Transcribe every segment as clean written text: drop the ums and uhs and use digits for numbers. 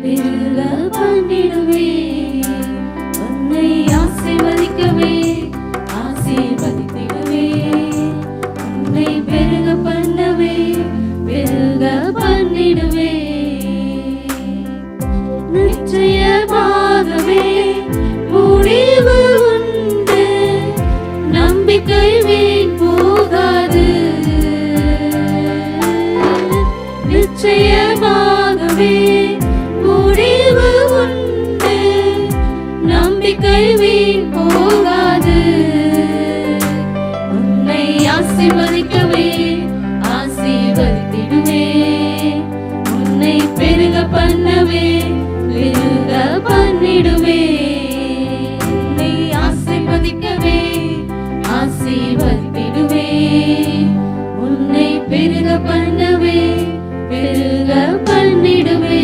பெருக பண்ணிடுவே. உன்னை ஆசீர்வதிக்கவே ஆசீர்வதித்திடுவே. உன்னை பெருக பண்ணவே பெருக பண்ணிடுவே. நிச்சயமாகவே முடிவு உண்டு, நம்பிக்கை வீண் போகாது. நிச்சயமாகவே முடிவு உண்டு, நம்பிக்கை வீண் போகாது. உன்னை ஆசீர்வதிக்கவே ஆசீர்வதித்திடுவே. உன்னை பெருக பண்ணவே பெருக பண்ணிடுவே. உன்னை ஆசீர்வதிக்கவே ஆசீர்வதித்திடுவே. உன்னை பெருக பண்ணவே பெருக பண்ணிடுவே.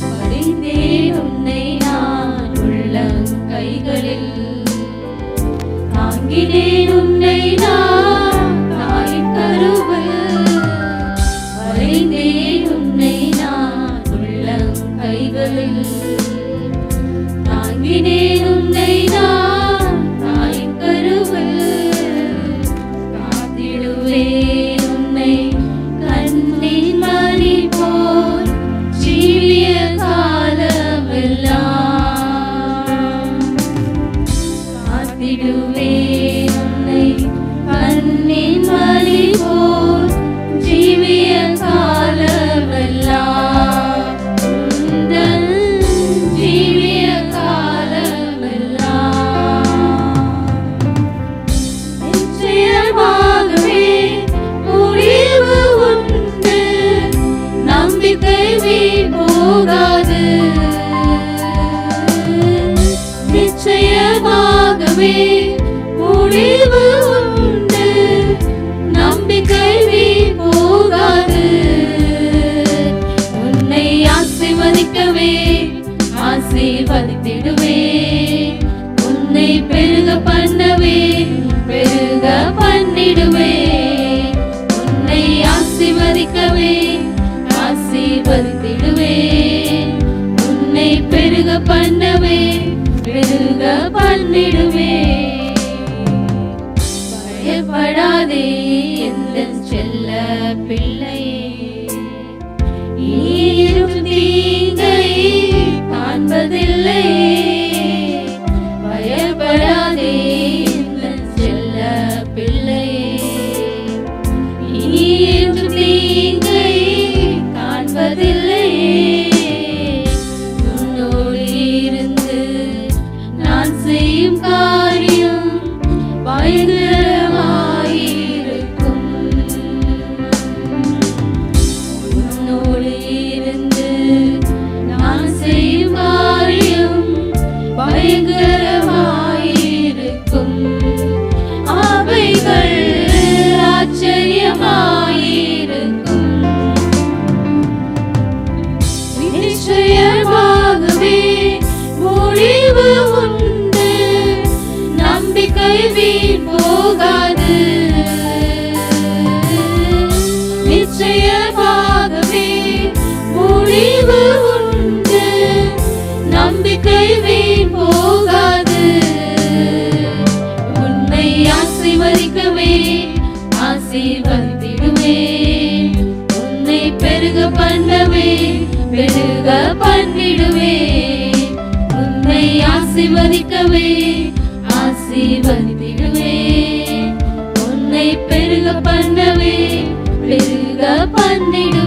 வரைந்தேன் உன்னை நான் உள்ளம் கைகளில், தாங்கினேன் உன்னை நான் தாயின் கருவில். வரைந்தேன் உன்னை நான் உள்ளம் கைகளில், தாங்கினேன் உன்னை நான் தாயின் கருவில். காத்திடுவேன் உன்னை கண்ணின் மணி போல் ஜீவிய காலமெல்லாம். காத்திடுவேன் உன்னை கண்ணின் மணி போல் ஜீவிய காலமெல்லாம். உந்தன் ஜீவிய காலமெல்லாம். நிச்சயமாகவே முடிவு உண்டு, நம்பிக்கை வீண் போகாது. நிச்சயமாகவே முடிவு உண்டு, நம்பிக்கை வீண் போகாது. உன்னை ஆசீர்வதிக்கவே ஆசீர்வதித்திடுவே. உன்னை பெருக பண்ணவே பெருக பண்ணிடுவே. உன்னை ஆசீர்வதிக்கவே ஆசீர்வதித்திடுவே. உன்னை பெருக பண்ணவே பெருக பண்ணிடுவே. பயப்படாதே எந்தன் செல்ல பிள்ளையே, நீரும் தீங்கை காண்பதில்லை. பயப்படாதே எந்தன் செல்ல பிள்ளையே, நீரும் தீங்கை காண்பதில்லை. உன்னோடு இருந்து நான் செய்யும் காரியம் பயங்கரமாயிருக்கும். உன்னோடு இருந்து நான் செய்யும் காரியம் பயங்கரமாயிருக்கும். அவைகள் ஆச்சரியமாயிருக்கும். நிச்சயமாகவே முடிவு உண்டு, நம்பிக்கை வீண் போகாது. நிச்சயமாகவே முடிவு உண்டு, நம்பிக்கை வீண் போகாது. உன்னை ஆசீர்வதிக்கவே ஆசீர்வதித்திடுவே. உன்னை பெருக பண்ணவே பெருக பண்ணிடுவே. உன்னை ஆசீர்வதிக்கவே ஆசீர்வதித்திடுவே. உன்னை பெருக பண்ணவே பெருக பண்ணிடுவே.